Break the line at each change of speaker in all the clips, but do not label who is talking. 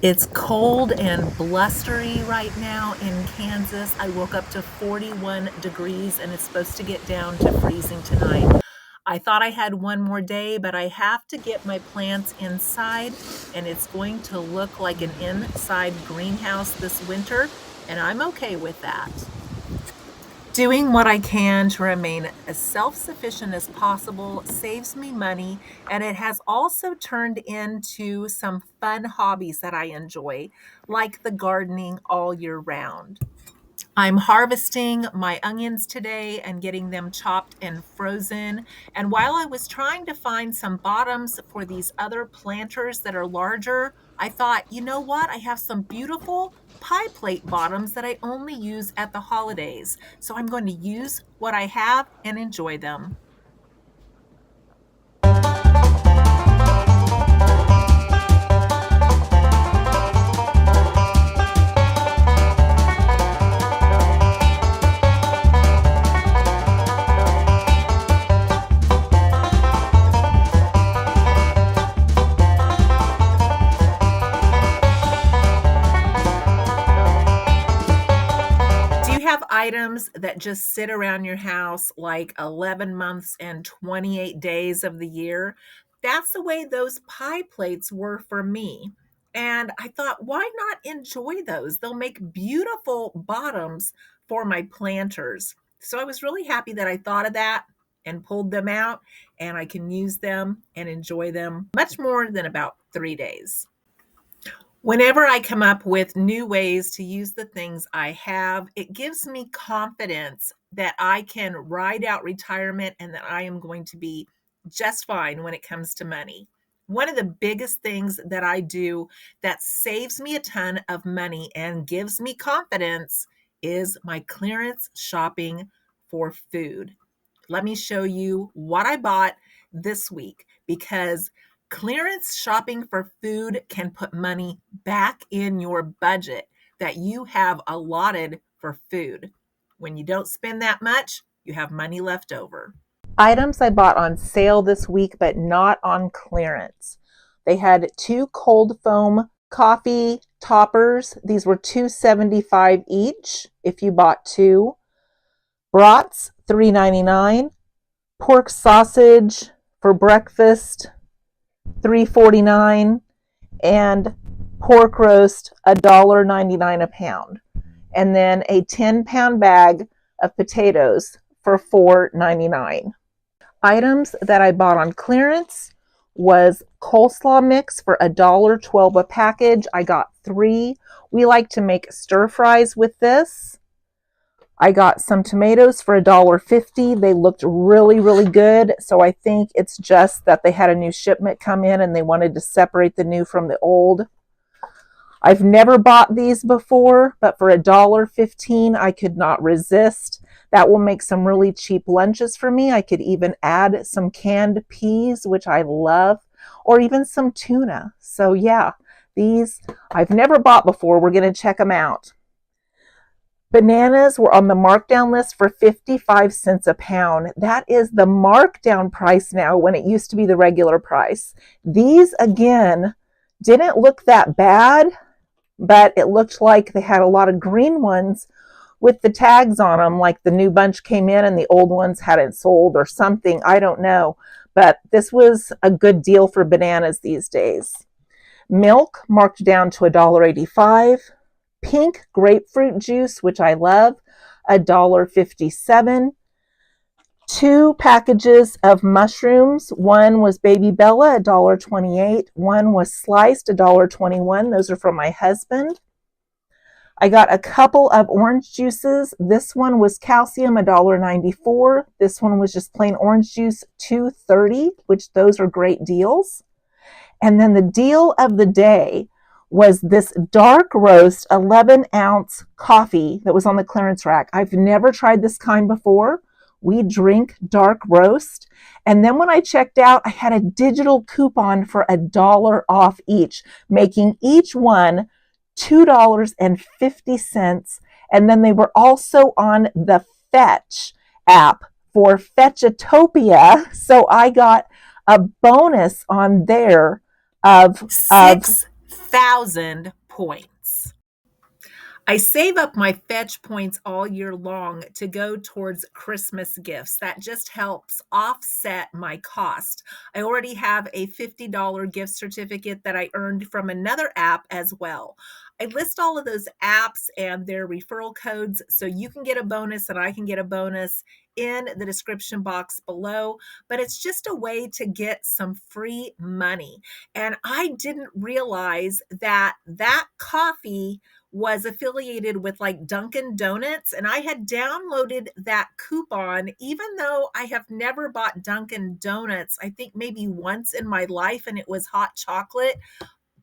It's cold and blustery right now in Kansas. I woke up to 41 degrees and it's supposed to get down to freezing tonight. I thought I had one more day, but I have to get my plants inside and it's going to look like an inside greenhouse this winter, and I'm okay with that. Doing what I can to remain as self-sufficient as possible saves me money, and it has also turned into some fun hobbies that I enjoy, like the gardening all year round. I'm harvesting my onions today and getting them chopped and frozen. And while I was trying to find some bottoms for these other planters that are larger, I thought, you know what? I have some beautiful pie plate bottoms that I only use at the holidays. So I'm going to use what I have and enjoy them. Do you have items that just sit around your house like 11 months and 28 days of the year? That's the way those pie plates were for me. And I thought, why not enjoy those? They'll make beautiful bottoms for my planters. So I was really happy that I thought of that and pulled them out, and I can use them and enjoy them much more than about 3 days. Whenever I come up with new ways to use the things I have, it gives me confidence that I can ride out retirement and that I am going to be just fine when it comes to money. One of the biggest things that I do that saves me a ton of money and gives me confidence is my clearance shopping for food. Let me show you what I bought this week, because clearance shopping for food can put money back in your budget that you have allotted for food. When you don't spend that much, you have money left over. Items I bought on sale this week, but not on clearance. They had two cold foam coffee toppers. These were $2.75 each if you bought two. Brats, $3.99. Pork sausage for breakfast, $3.49. And pork roast, $1.99 a pound. And then a 10-pound bag of potatoes for $4.99. Items that I bought on clearance was coleslaw mix for $1.12 a package. I got 3. We like to make stir fries with this. I got some tomatoes for $1.50. They looked really, really good. So I think it's just that they had a new shipment come in and they wanted to separate the new from the old. I've never bought these before, but for $1.15, I could not resist. That will make some really cheap lunches for me. I could even add some canned peas, which I love, or even some tuna. So yeah, these I've never bought before. We're going to check them out. Bananas were on the markdown list for 55 cents a pound. That is the markdown price now when it used to be the regular price. These, again, didn't look that bad, but it looked like they had a lot of green ones with the tags on them, like the new bunch came in and the old ones hadn't sold or something. I don't know. But this was a good deal for bananas these days. Milk marked down to $1.85. Pink grapefruit juice, which I love, $1.57. 2 packages of mushrooms. One was Baby Bella, $1.28. One was sliced, $1.21. Those are from my husband. I got a couple of orange juices. This one was calcium, $1.94. This one was just plain orange juice, $2.30, which those are great deals. And then the deal of the day was this dark roast 11-ounce coffee that was on the clearance rack. I've never tried this kind before. We drink dark roast. And then when I checked out, I had a digital coupon for $1 off each, making each one $2.50. And then they were also on the Fetch app for Fetchatopia. So I got a bonus on there of
Six
1,000 points. I save up my fetch points all year long to go towards Christmas gifts. That just helps offset my cost. I already have a $50 gift certificate that I earned from another app as well. I list all of those apps and their referral codes so you can get a bonus and I can get a bonus in the description box below. But it's just a way to get some free money. And I didn't realize that that coffee was affiliated with like Dunkin' Donuts, and I had downloaded that coupon, even though I have never bought Dunkin' Donuts, I think maybe once in my life, and it was hot chocolate.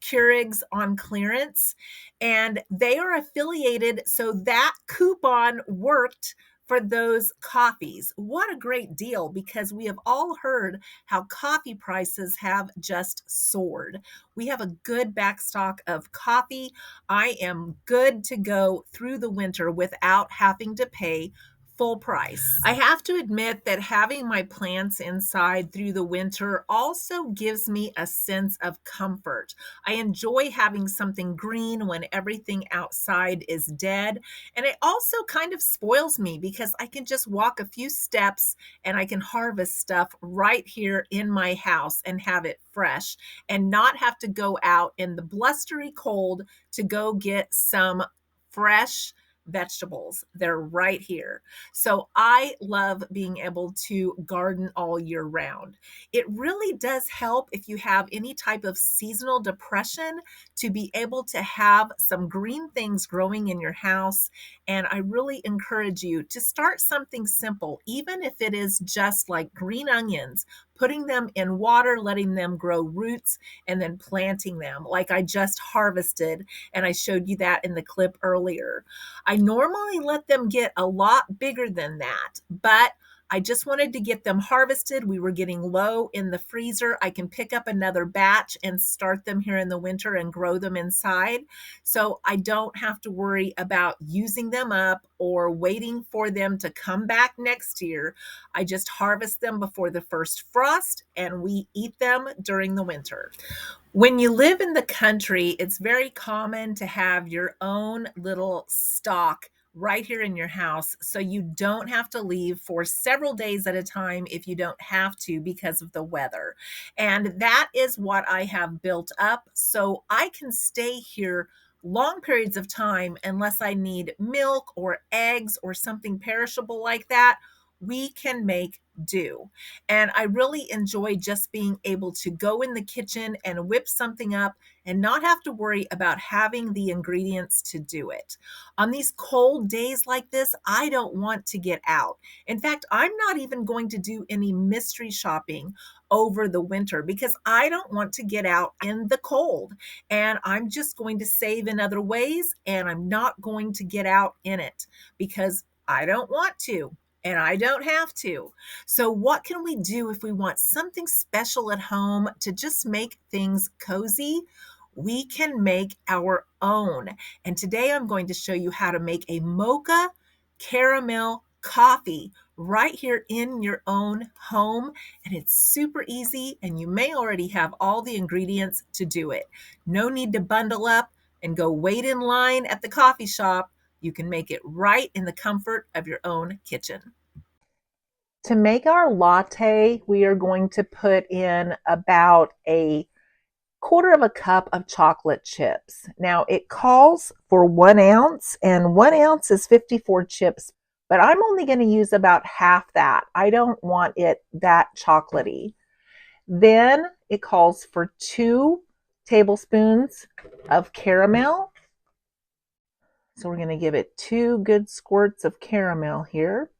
Keurigs on clearance, and they are affiliated. So that coupon worked for those coffees. What a great deal, because we have all heard how coffee prices have just soared. We have a good backstock of coffee. I am good to go through the winter without having to pay full price. I have to admit that having my plants inside through the winter also gives me a sense of comfort. I enjoy having something green when everything outside is dead. And it also kind of spoils me because I can just walk a few steps and I can harvest stuff right here in my house and have it fresh and not have to go out in the blustery cold to go get some fresh vegetables. They're right here. So I love being able to garden all year round. It really does help if you have any type of seasonal depression to be able to have some green things growing in your house. And I really encourage you to start something simple, even if it is just like green onions, putting them in water, letting them grow roots, and then planting them like I just harvested. And I showed you that in the clip earlier. I normally let them get a lot bigger than that, but I just wanted to get them harvested. We were getting low in the freezer. I can pick up another batch and start them here in the winter and grow them inside. So I don't have to worry about using them up or waiting for them to come back next year. I just harvest them before the first frost and we eat them during the winter. When you live in the country, it's very common to have your own little stock right here in your house, so you don't have to leave for several days at a time if you don't have to because of the weather. And that is what I have built up, so I can stay here long periods of time unless I need milk or eggs or something perishable like that. We can make do. And I really enjoy just being able to go in the kitchen and whip something up and not have to worry about having the ingredients to do it. On these cold days like this, I don't want to get out. In fact, I'm not even going to do any mystery shopping over the winter because I don't want to get out in the cold. And I'm just going to save in other ways and I'm not going to get out in it because I don't want to. And I don't have to. So, what can we do if we want something special at home to just make things cozy? We can make our own. And today I'm going to show you how to make a mocha caramel coffee right here in your own home. And it's super easy, and you may already have all the ingredients to do it. No need to bundle up and go wait in line at the coffee shop. You can make it right in the comfort of your own kitchen. To make our latte, we are going to put in about a quarter of a cup of chocolate chips. Now it calls for 1 ounce, and 1 ounce is 54 chips, but I'm only going to use about half that. I don't want it that chocolatey. Then it calls for 2 tablespoons of caramel. So we're going to give it 2 good squirts of caramel here.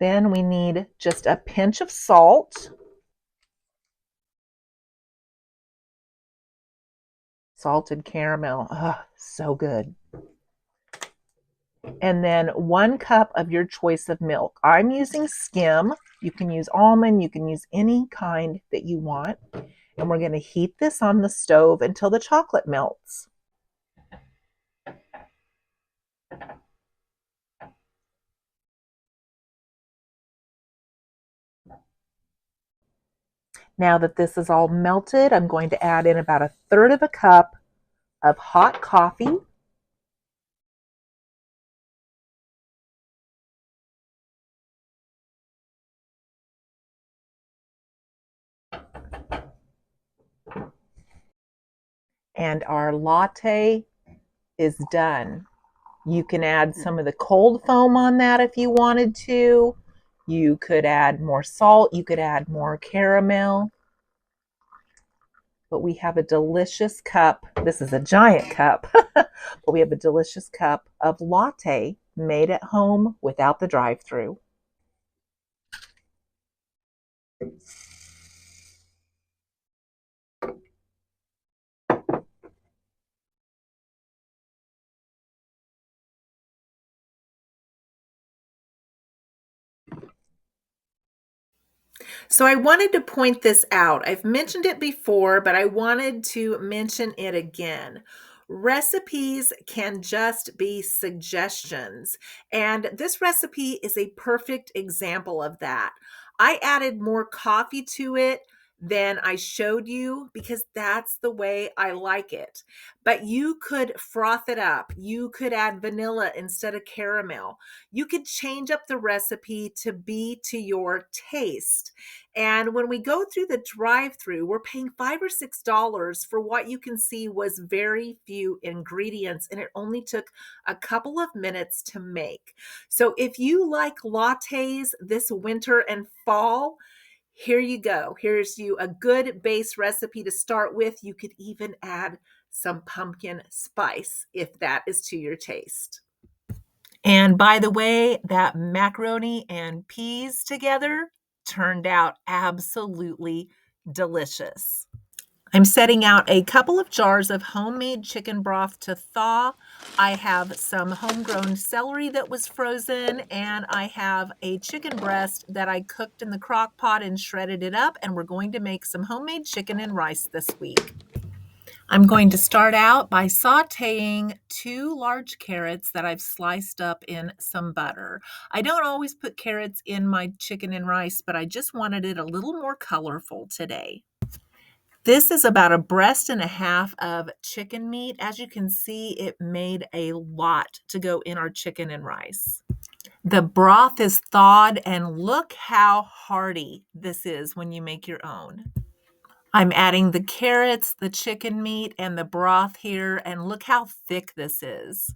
Then we need just a pinch of salt. Salted caramel, so good. And then 1 cup of your choice of milk. I'm using skim. You can use almond, you can use any kind that you want. And we're going to heat this on the stove until the chocolate melts. Now that this is all melted, I'm going to add in about a third of a cup of hot coffee. And our latte is done. You can add some of the cold foam on that if you wanted to. You could add more salt. You could add more caramel. But we have a delicious cup. This is a giant cup, but we have a delicious cup of latte made at home without the drive-through. So I wanted to point this out. I've mentioned it before, but I wanted to mention it again. Recipes can just be suggestions, and this recipe is a perfect example of that. I added more coffee to it than I showed you because that's the way I like it. But you could froth it up. You could add vanilla instead of caramel. You could change up the recipe to be to your taste. And when we go through the drive-through, we're paying $5 or $6 for what you can see was very few ingredients, and it only took a couple of minutes to make. So if you like lattes this winter and fall, here you go. Here's you a good base recipe to start with. You could even add some pumpkin spice if that is to your taste. And by the way, that macaroni and peas together turned out absolutely delicious. I'm setting out a couple of jars of homemade chicken broth to thaw. I have some homegrown celery that was frozen, and I have a chicken breast that I cooked in the crock pot and shredded it up, and we're going to make some homemade chicken and rice this week. I'm going to start out by sauteing 2 large carrots that I've sliced up in some butter. I don't always put carrots in my chicken and rice, but I just wanted it a little more colorful today. This is about a breast and a half of chicken meat. As you can see, it made a lot to go in our chicken and rice. The broth is thawed, and look how hearty this is when you make your own. I'm adding the carrots, the chicken meat, and the broth here, and look how thick this is.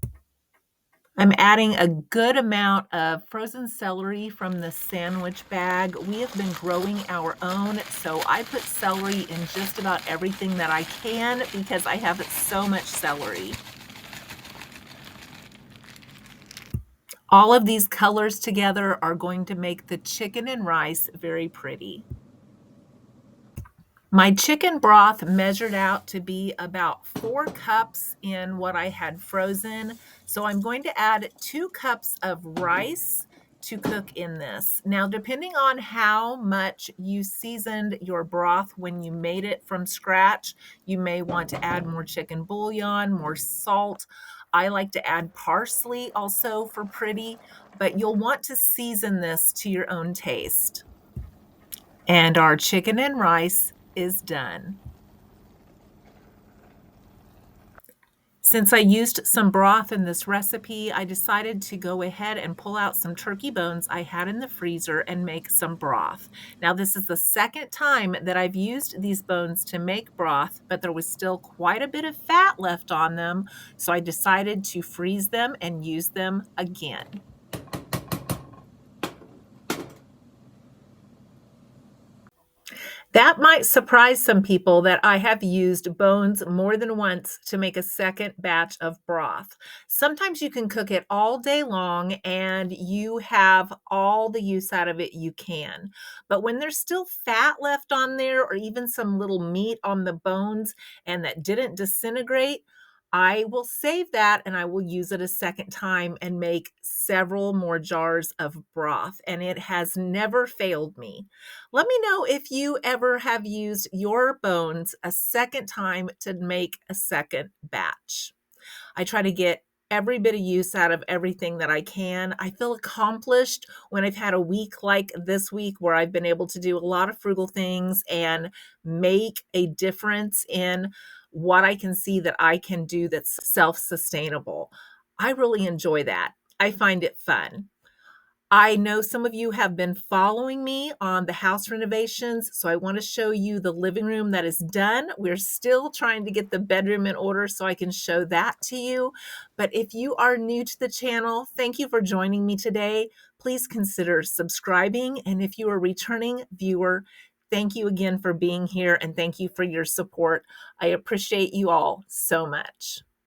I'm adding a good amount of frozen celery from the sandwich bag. We have been growing our own, so I put celery in just about everything that I can because I have so much celery. All of these colors together are going to make the chicken and rice very pretty. My chicken broth measured out to be about 4 cups in what I had frozen. So I'm going to add 2 cups of rice to cook in this. Now, depending on how much you seasoned your broth when you made it from scratch, you may want to add more chicken bouillon, more salt. I like to add parsley also for pretty, but you'll want to season this to your own taste. And our chicken and rice is done. Since I used some broth in this recipe, I decided to go ahead and pull out some turkey bones I had in the freezer and make some broth. Now, this is the second time that I've used these bones to make broth, but there was still quite a bit of fat left on them, so I decided to freeze them and use them again. That might surprise some people that I have used bones more than once to make a second batch of broth. Sometimes you can cook it all day long and you have all the use out of it you can. But when there's still fat left on there or even some little meat on the bones and that didn't disintegrate, I will save that and I will use it a second time and make several more jars of broth. And it has never failed me. Let me know if you ever have used your bones a second time to make a second batch. I try to get every bit of use out of everything that I can. I feel accomplished when I've had a week like this week where I've been able to do a lot of frugal things and make a difference in what I can see that I can do that's self-sustainable. I really enjoy that. I find it fun. I know some of you have been following me on the house renovations, so I want to show you the living room that is done. We're still trying to get the bedroom in order so I can show that to you. But if you are new to the channel, thank you for joining me today. Please consider subscribing. And if you are a returning viewer, thank you again for being here and thank you for your support. I appreciate you all so much.